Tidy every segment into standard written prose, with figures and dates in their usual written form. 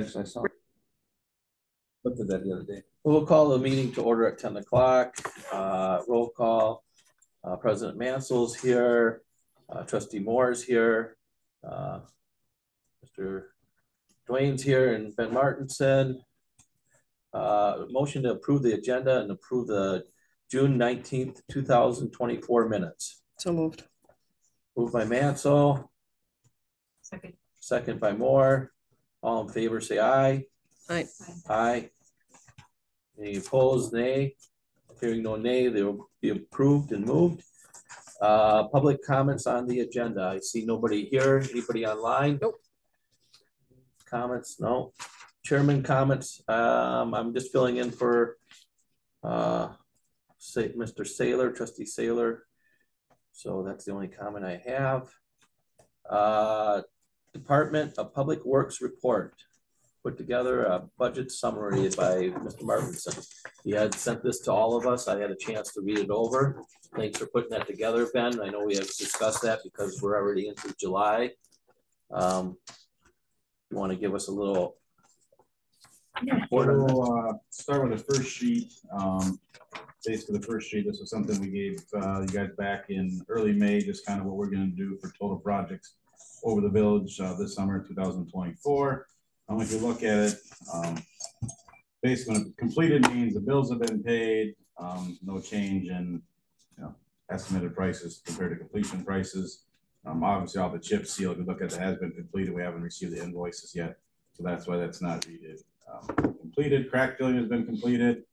Scratch, I saw. Looked at that the other day. We'll call the meeting to order at 10 o'clock. Roll call. President Mansell's here. Trustee Moore's here. Mr. Dwayne's here and Ben Martinson. Motion to approve the agenda and approve the June 19th, 2024 minutes. So moved. Moved by Mansell. Second. Second by Moore. All in favor, say aye. Aye. Aye. Any opposed, nay? Hearing no nay, they will be approved and moved. Public comments on the agenda. I see nobody here. Anybody online? Nope. Comments? No. Chairman comments. I'm just filling in for Mr. Saylor, Trustee Saylor. So that's the only comment I have. Department of Public Works report. Put together a budget summary by Mr. Martinson. He had sent this to all of us. I had a chance to read it over. Thanks for putting that together, Ben. I know we have discussed that because we're already into July. You want to give us a little? We'll start with the first sheet. Basically, the first sheet, this was something we gave you guys back in early May, just kind of what we're going to do for total projects over the village this summer, 2024. If you look at it, basically completed means the bills have been paid, no change in estimated prices compared to completion prices. Obviously all the chip seal, if you look at that has been completed, we haven't received the invoices yet, so that's why that's not read completed. Crack filling has been completed,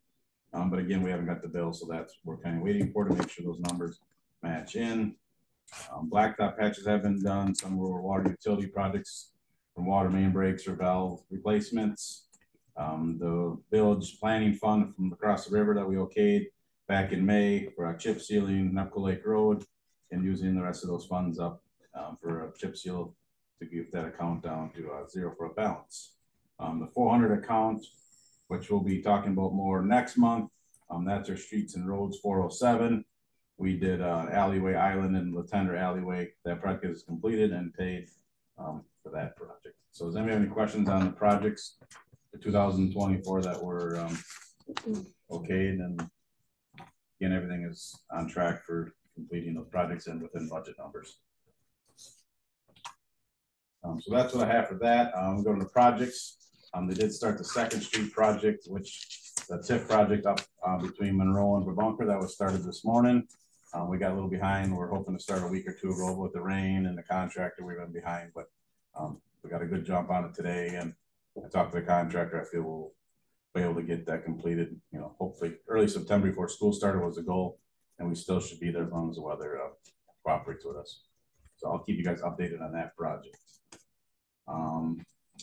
but again we haven't got the bill, so that's we're kind of waiting for to make sure those numbers match in. Blacktop patches have been done. Some were water utility projects from water main breaks or valve replacements. The village planning fund from across the river that we okayed back in May for a chip sealing Knuckle Lake Road, and using the rest of those funds up for a chip seal to get that account down to zero for a balance. The 400 account, which we'll be talking about more next month, that's our streets and roads 407. We did alleyway island and Latender alleyway. That project is completed and paid for that project. So does anybody have any questions on the projects for 2024 that were okayed? And again, everything is on track for completing those projects and within budget numbers. So that's what I have for that. We'll go to the projects. They did start the Second Street project, which the TIF project up between Monroe and Bebunker that was started this morning. We got a little behind. We're hoping to start a week or two ago with the rain and the contractor. We've been behind, but we got a good jump on it today. And I talked to the contractor. I feel we'll be able to get that completed, hopefully early September before school started was the goal. And we still should be there as long as the weather cooperates with us. So I'll keep you guys updated on that project.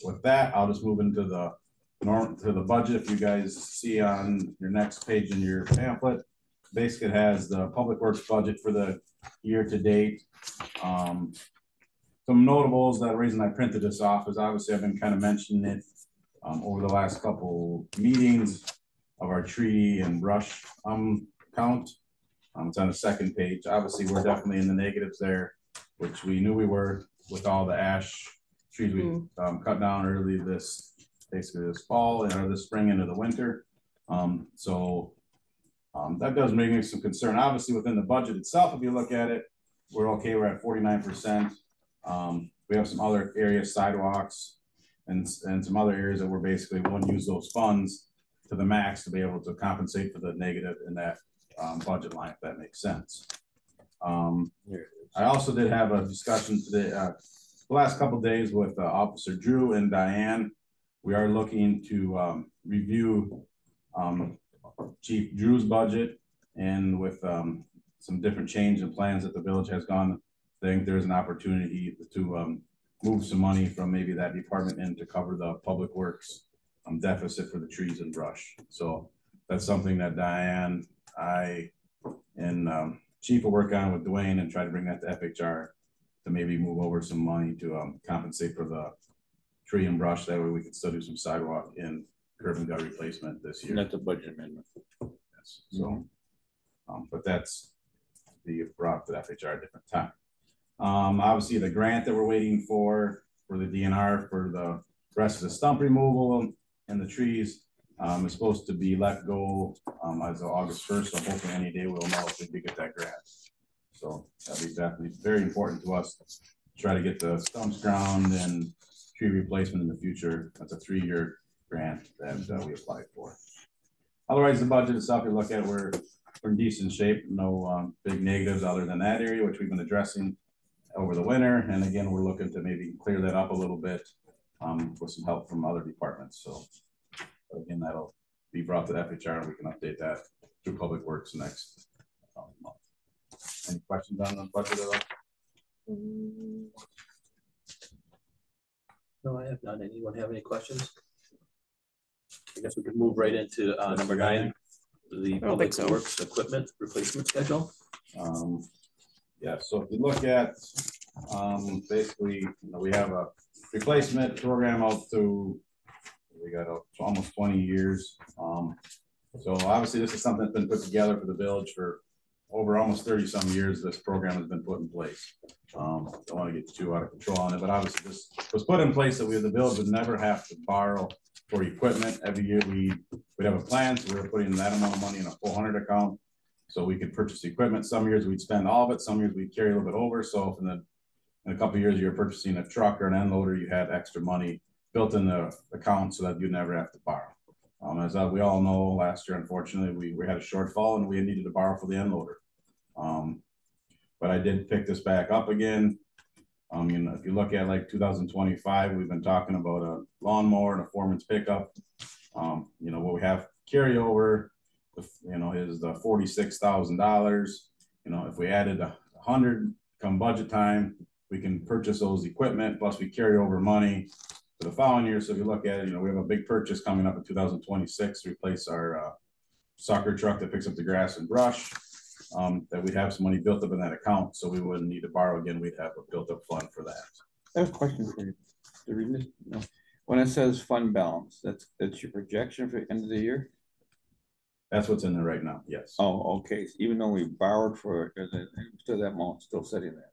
With that, I'll just move into the budget. If you guys see on your next page in your pamphlet, basically it has the public works budget for the year to date. Some notables, that reason I printed this off is obviously I've been kind of mentioning it over the last couple meetings of our tree and brush count. It's on the second page. Obviously we're definitely in the negatives there, which we knew we were with all the ash trees we cut down early this fall or this spring into the winter. That does make me some concern. Obviously within the budget itself, if you look at it, we're okay. We're at 49%. We have some other areas, sidewalks and some other areas that we're basically won't use those funds to the max to be able to compensate for the negative in that budget line, if that makes sense. I also did have a discussion today, the last couple of days with Officer Drew and Diane. We are looking to review Chief Drew's budget, and with some different change in plans that the village has gone, I think there's an opportunity to move some money from maybe that department in to cover the public works deficit for the trees and brush. So that's something that Diane, I, and Chief will work on with Dwayne and try to bring that to FHR to maybe move over some money to compensate for the tree and brush. That way we can still do some sidewalk and curb and gutter replacement this year. That's a budget amendment. Yes. So, but that's the brought to FHR at a different time. Obviously the grant that we're waiting for the DNR for the rest of the stump removal and the trees is supposed to be let go as of August 1st. So hopefully any day we'll know if we did get that grant. So that'd be definitely very important to us to try to get the stumps ground and tree replacement in the future. That's a 3-year grant that we applied for. Otherwise, the budget itself, you look at, we're in decent shape. No big negatives other than that area, which we've been addressing over the winter. And again, we're looking to maybe clear that up a little bit with some help from other departments. So again, that'll be brought to the FHR and we can update that through Public Works next month. Any questions on the budget at all? No, I have none. Anyone have any questions? I guess we could move right into number 9, the Public Works equipment replacement schedule. Yeah, so if you look at basically, we have a replacement program out to, we got almost 20 years. So obviously this is something that's been put together for the village for over almost 30 some years. This program has been put in place. Don't want to get too out of control on it, but obviously this was put in place that the village would never have to borrow for equipment. Every year we'd have a plan, so we were putting that amount of money in a 400 account so we could purchase equipment. Some years we'd spend all of it, some years we'd carry a little bit over. So if in a couple of years you're purchasing a truck or an end loader, you had extra money built in the account so that you never have to borrow. As we all know, last year, unfortunately, we had a shortfall and we needed to borrow for the end loader. But I did pick this back up again. If you look at like 2025, we've been talking about a lawnmower and a foreman's pickup. What we have carryover, is the $46,000. If we added 100 come budget time, we can purchase those equipment, plus we carry over money for the following year. So if you look at it, we have a big purchase coming up in 2026 to replace our sucker truck that picks up the grass and brush. That we'd have some money built up in that account, so we wouldn't need to borrow again. We'd have a built up fund for that. I have a question for you. When it says fund balance, that's your projection for the end of the year? That's what's in there right now. Yes. Oh, okay. So even though we borrowed for it, still that amount still sitting there.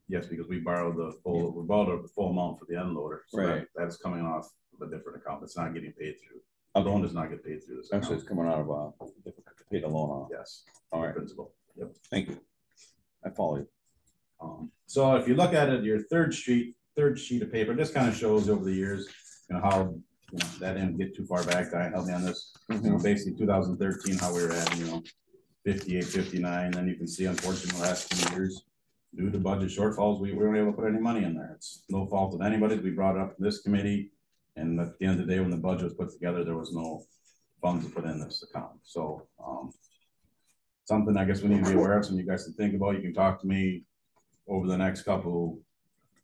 Yes, because we borrowed the full amount for the end loader. So right. That is coming off of a different account. It's not getting paid through. The loan does not get paid through this account. Actually, it's coming out of to pay the loan off. Yes. All right. Principal. Yep. Thank you. I follow you. So if you look at it, your third sheet of paper, this kind of shows over the years, how that didn't get too far back. Diane helped me on this. Basically 2013, how we were at 58, 59. Then you can see, unfortunately, the last 2 years, due to budget shortfalls, we weren't able to put any money in there. It's no fault of anybody's. We brought it up in this committee, and at the end of the day, when the budget was put together, there was no funds to put in this account. So something I guess we need to be aware of, something you guys can think about. You can talk to me over the next couple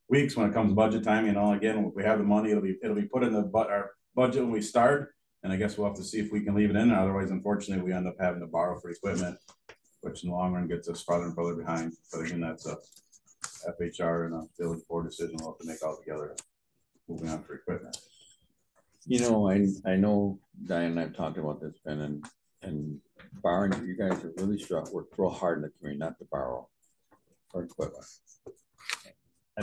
weeks when it comes to budget time. Again, if we have the money, it'll be put in our budget when we start, and I guess we'll have to see if we can leave it in there. Otherwise, unfortunately, we end up having to borrow for equipment, which in the long run gets us farther and further behind. But again, that's a FHR and a village board decision we'll have to make all together moving on for equipment. I know Diane and I've talked about this, Ben, and borrowing, you guys are really worked real hard in the community not to borrow for equipment. I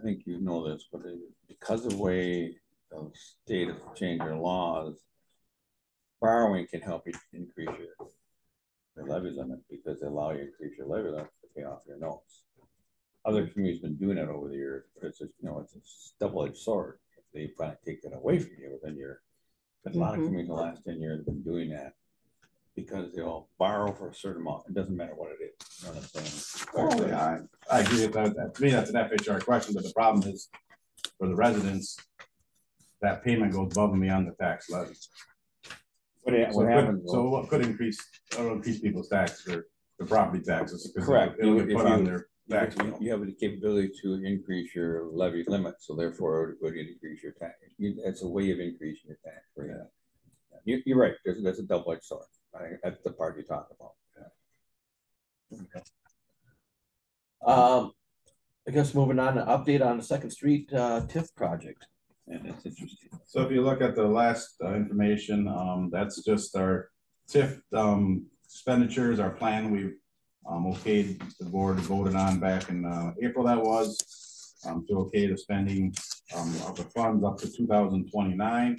think you know this, but because of the way the state has changed their laws, borrowing can help you increase your levy limit because they allow you to increase your levy limit to pay off your notes. Other communities have been doing it over the years, but it's a double-edged sword. If they finally take that away from you, then a lot of communities in the last 10 years have been doing that because they'll borrow for a certain amount. It doesn't matter what it is. You know what I'm saying? Oh, yeah, I agree with that. To me, that's an FHR question, but the problem is for the residents, that payment goes above and beyond the tax levy. What could increase people's tax for the property taxes? Correct. It'll get put on their tax bill. You have the capability to increase your levy limit, so therefore it would increase your tax. It's a way of increasing your tax rate. Yeah. You're right. There's a double-edged sword. That's the part you talk about. Okay. I guess moving on, an update on the Second Street TIF project. And it's interesting. So if you look at the last information, that's just our TIF expenditures, our plan. We've okayed, the board voted on back in April, that was. to okay the spending of the funds up to 2029.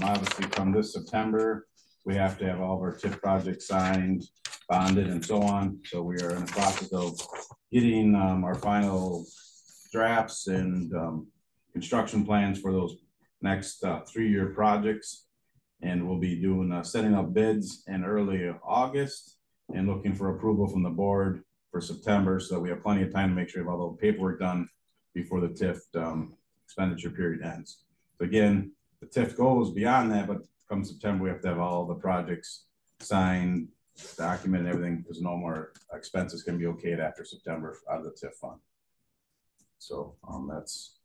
Obviously from this September, we have to have all of our TIF projects signed, bonded and so on. So we are in the process of getting our final drafts and construction plans for those next 3-year projects. And we'll be doing setting up bids in early August and looking for approval from the board for September. So we have plenty of time to make sure we have all the paperwork done before the TIF expenditure period ends. So again, the TIF goes beyond that, but come September, we have to have all the projects signed, documented, everything, because no more expenses can be okayed after September out of the TIF fund. So that's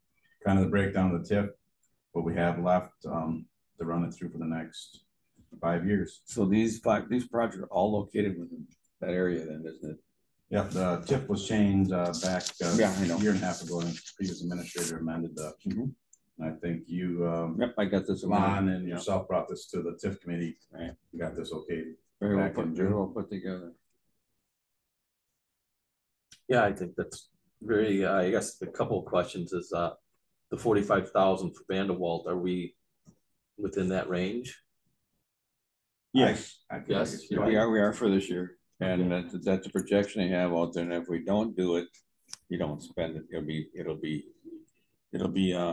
kind of the breakdown of the TIF, what we have left to run it through for the next 5 years. So these projects are all located within that area then, isn't it? Yeah, the TIF was changed back Yeah, I know. a year and a half ago, and the previous administrator amended the, and I think you, Yep, I got this. Lon and yourself brought this to the TIF committee. Right. You got this okay. Very well back in very June. well put together. Yeah, I think that's very, I guess a couple of questions is, the 45,000 for Vanderwalt, are we within that range? Yes. I feel Yes, like it's you're right. We are for this year, and that's a projection they have out there, and if we don't do it, you don't spend it, it'll be you'll be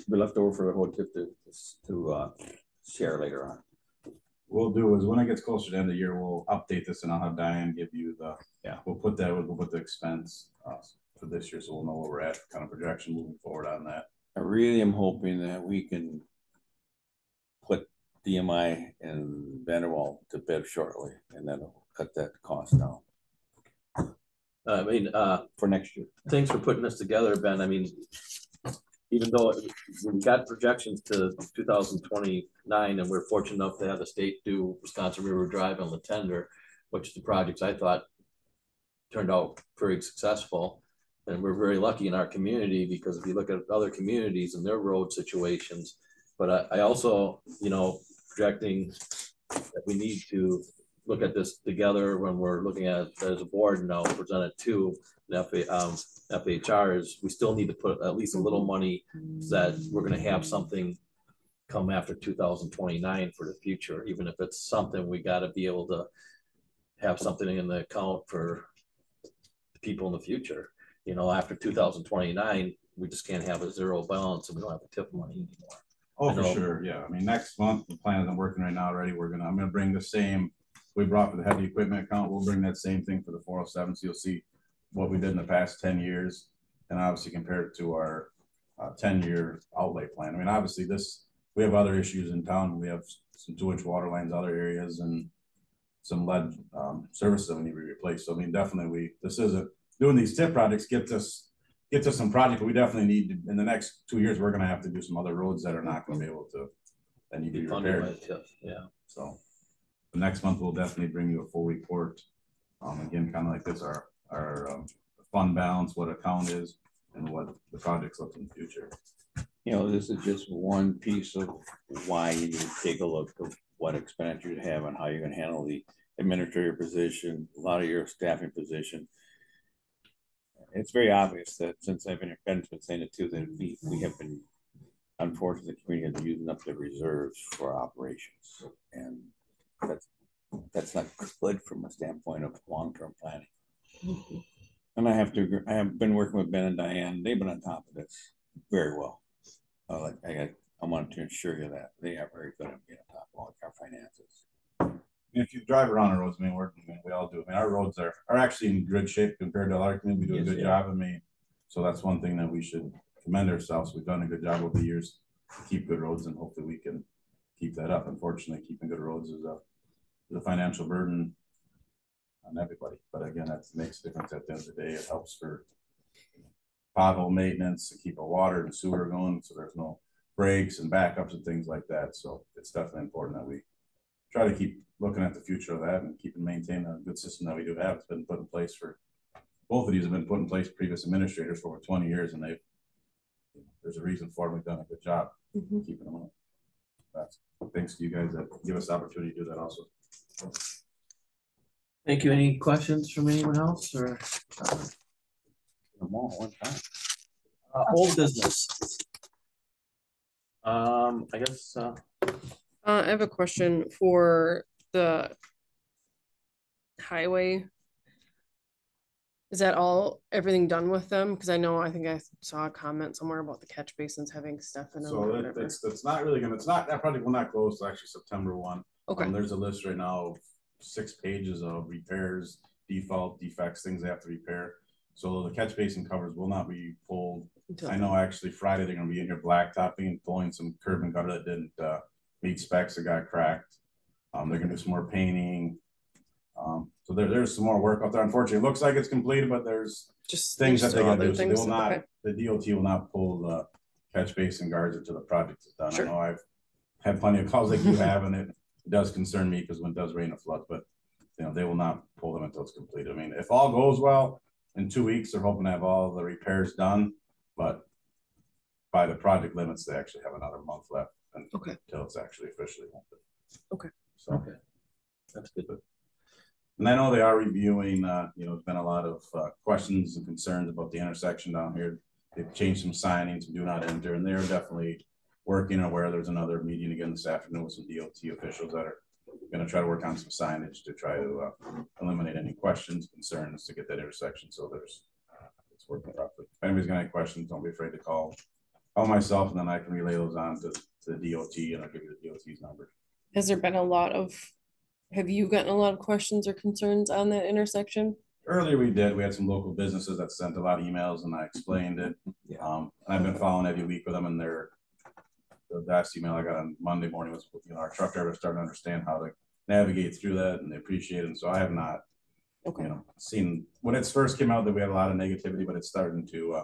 left over for the whole TIF to share later on. We'll do is when it gets closer to the end of the year, we'll update this and I'll have Diane give you the, we'll put the expense for this year, so we'll know where we're at, kind of projection moving forward on that. I really am hoping that we can put DMI and Vanderwall to bed shortly, and that'll cut that cost down I mean, for next year. thanks for putting this together, Ben. I mean, even though we got projections to 2029, and we're fortunate enough to have the state do Wisconsin River Drive and Latender, which the projects I thought turned out very successful. And we're very lucky in our community, because if you look at other communities and their road situations, but I also, you know, projecting that we need to look at this together when we're looking at it as a board now, presented to the FHRs, we still need to put at least a little money that we're gonna have something come after 2029 for the future, even if it's something we gotta be able to have something in the account for people in the future. You know, after 2029, we just can't have a zero balance and we don't have the TIF money anymore. Oh, for sure, yeah. I mean, next month, the plan is I'm working right now already. I'm gonna bring the same we brought for the heavy equipment account. We'll bring that same thing for the 407. So you'll see what we did in the past 10 years, and obviously compare it to our 10-year outlay plan. I mean, obviously we have other issues in town. We have some 2-inch water lines, other areas, and some lead services that we need to replace. So I mean, definitely this isn't doing these TIF projects gets us some project, but we definitely need to, in the next 2 years, we're gonna have to do some other roads that are not gonna be able to, that need to be Funded repaired. by TIF, yeah. So the next month we'll definitely bring you a full report. Again, kind of like this, our fund balance, what account is, and what the projects look in the future. You know, this is just one piece of why you need to take a look at what expenditure you have and how you're gonna handle the administrative position, a lot of your staffing position. It's very obvious that since Ben's been saying it too, that we have been, unfortunately, the community has been using up the reserves for operations, and that's not good from a standpoint of long-term planning. And I have to agree, I have been working with Ben and Diane. They've been on top of this very well. I wanted to assure you that they are very good at being on top of all our finances. If you drive around the roads, I mean, we all do. I mean, our roads are actually in good shape compared to other communities. We do a good job. I mean, so that's one thing that we should commend ourselves. We've done a good job over the years to keep good roads, and hopefully we can keep that up. Unfortunately, keeping good roads is a financial burden on everybody. But again, that makes a difference at the end of the day. It helps for pothole maintenance, to keep our water and sewer going, so there's no breaks and backups and things like that. So it's definitely important that we try to keep looking at the future of that and keep and maintain a good system that we do have. It's been put in place for, both of these have been put in place previous administrators for over 20 years, and there's a reason for it. We've done a good job keeping them up. That's thanks to you guys that give us the opportunity to do that also. Thank you. Any questions from anyone else, or? all at one time. Old business. I guess, I have a question for the highway. Is that all, everything done with them? Because I think I saw a comment somewhere about the catch basins having stuff in them or So whatever. it's not really gonna, that project will not close till actually September 1. Okay, There's a list right now of 6 pages of repairs, defects, things they have to repair. So the catch basin covers will not be pulled. until- I know actually Friday they're gonna be in here blacktopping and pulling some curb and gutter that didn't meet specs that got cracked. They're gonna do some more painting. So there's some more work out there. Unfortunately, it looks like it's completed, but there's just things that there's they still gotta other do. So they things. will not, Okay. the DOT will not pull the catch basin guards until the project is done. Sure. I know I've had plenty of calls like you have, and it does concern me because when it does rain, it floods, but they will not pull them until it's completed. I mean, if all goes well, in 2 weeks, they're hoping to have all the repairs done, but by the project limits, they actually have another month left Okay. until it's actually officially open. Okay. So. okay. That's good. And I know they are reviewing, there's been a lot of questions and concerns about the intersection down here. They've changed some signings, do not enter, and they're definitely working on where there's another meeting again this afternoon with some DOT officials that are gonna try to work on some signage to try to eliminate any questions, concerns to get that intersection so it's working properly. If anybody's got any questions, don't be afraid to call myself, and then I can relay those on to the DOT, and I'll give you the DOT's number. Has there been have you gotten a lot of questions or concerns on that intersection? Earlier we had some local businesses that sent a lot of emails and I explained it. And I've been following every week with them, and the last email I got on Monday morning was, our truck drivers starting to understand how to navigate through that, and they appreciate it. And so I have not, Okay. seen when it first came out that we had a lot of negativity, but it's starting to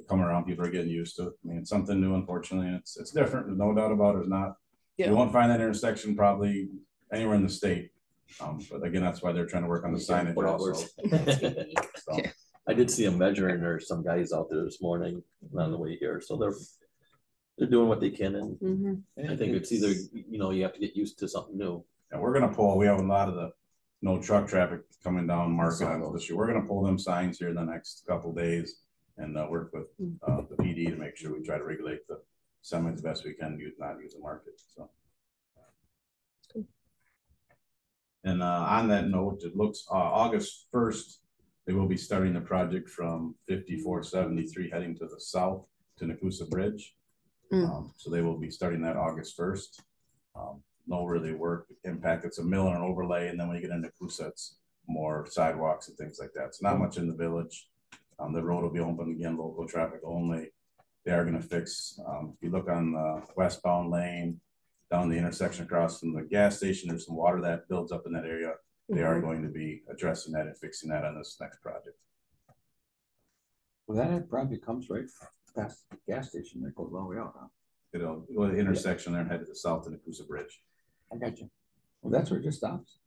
come around. People are getting used to it. I mean, it's something new, unfortunately, and it's different. There's no doubt about it. It's not, Yeah. you won't find that intersection probably anywhere in the state. But again, that's why they're trying to work on the signage also. So, Yeah. I did see a measuring, or some guys out there this morning on the way here, so they're doing what they can, and Mhm. I think it's either, you have to get used to something new. and we're gonna pull, we have a lot of the no truck traffic coming down Market saw on those. this year. We're gonna pull them signs here in the next couple of days and work with the PD to make sure we try to regulate the semis the best we can, not use the Market, so. And on that note, it looks August 1st, they will be starting the project from 5473 heading to the south to Nakusa Bridge. So they will be starting that August 1st. No really work impact. It's a mill and an overlay, and then when you get into Nakusa, it's more sidewalks and things like that. It's not much in the village. The road will be open again, local traffic only. They are going to fix. If you look on the westbound lane, down the intersection across from the gas station, there's some water that builds up in that area. They are going to be addressing that and fixing that on this next project. Well, that project comes right past the gas station that goes all the way out, huh? The intersection there headed to the south to Nakusa Bridge. I got you. Well, that's where it just stops.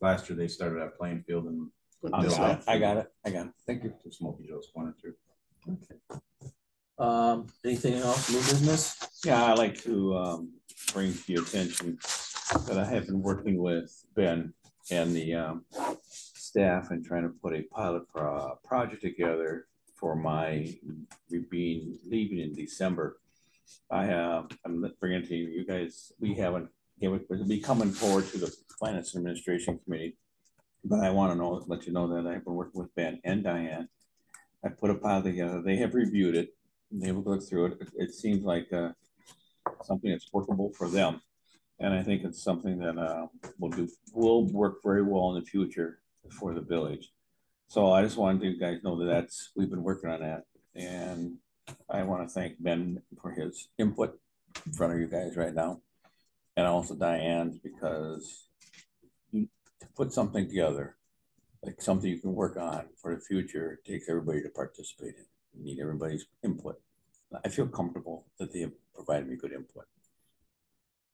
Last year they started at Plainfield and I got it. Thank you. to Smoky Joe's Corner through. Anything else, new business? Yeah, I like to bring to your attention that I have been working with Ben and the staff and trying to put a pilot project together for my leaving in December. I'm bringing it to you guys. We'll be coming forward to the Finance and Administration Committee, but I want to let you know that I've been working with Ben and Diane. I put a pilot together. They have reviewed it. They will look through it. It seems like something that's workable for them, and I think it's something that will work very well in the future for the village. So I just wanted you guys know that we've been working on that, and I want to thank Ben for his input in front of you guys right now, and also Diane, because to put something together, like something you can work on for the future, takes everybody to participate in. You need everybody's input. I feel comfortable that they have provided me good input.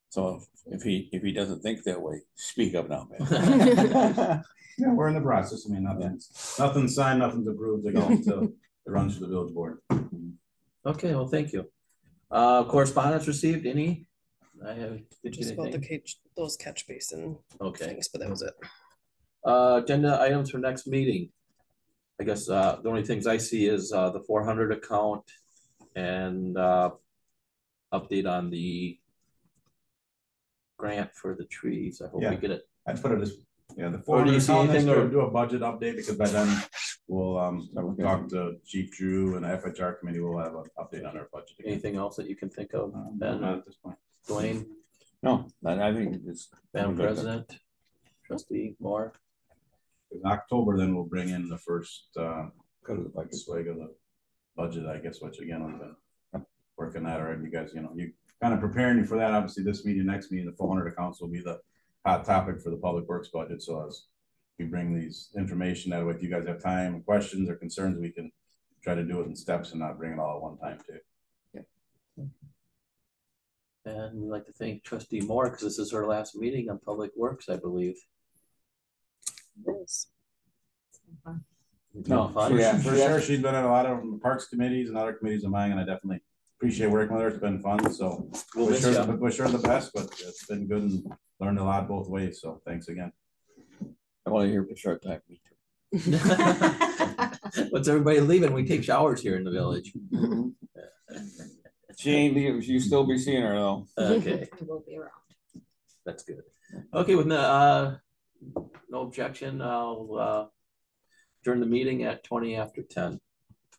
So if he doesn't think that way, speak up now, man. Yeah, we're in the process. I mean, nothing's signed, nothing's approved. They're going to run through the village board. Okay, well, thank you. Correspondence received, any? Did you Just get about anything? those catch basin Okay. things, but that was it. Agenda items for next meeting. I guess, the only things I see is, the 400 account and, update on the grant for the trees. I hope we Yeah. get it. I'd put it as, yeah, the Or four do you hundred see account next anything, year, or- do a budget update, because by then we'll, Okay. talk to Chief Drew and the FHR committee, we'll have an update on our budget. again. Anything else that you can think of? Not Ben, at this point. Dwayne, No, I think it's. Madam President, Trustee Moore. In October, then we'll bring in the first, Go to the budget. swag of the budget, I guess, which again, I've been working that already. You guys, you kind of preparing you for that. Obviously, this meeting, next meeting, the 400 accounts will be the hot topic for the public works budget. So as we bring these information, that way, if you guys have time, questions or concerns, we can try to do it in steps and not bring it all at one time too. And we'd like to thank Trustee Moore, because this is her last meeting on Public Works, I believe. Yes. No, Fun? yeah. For sure, she's been in a lot of parks committees and other committees of mine, and I definitely appreciate working with her. It's been fun, so We'll wish miss her, you. wish her the best, but it's been good and learned a lot both ways, so thanks again. I want to hear for short time. What's everybody leaving? We take showers here in the village. She ain't leaving, you still be seeing her though. Okay, We will be around. that's good. Okay, with no objection, I'll adjourn the meeting at 20 after 10.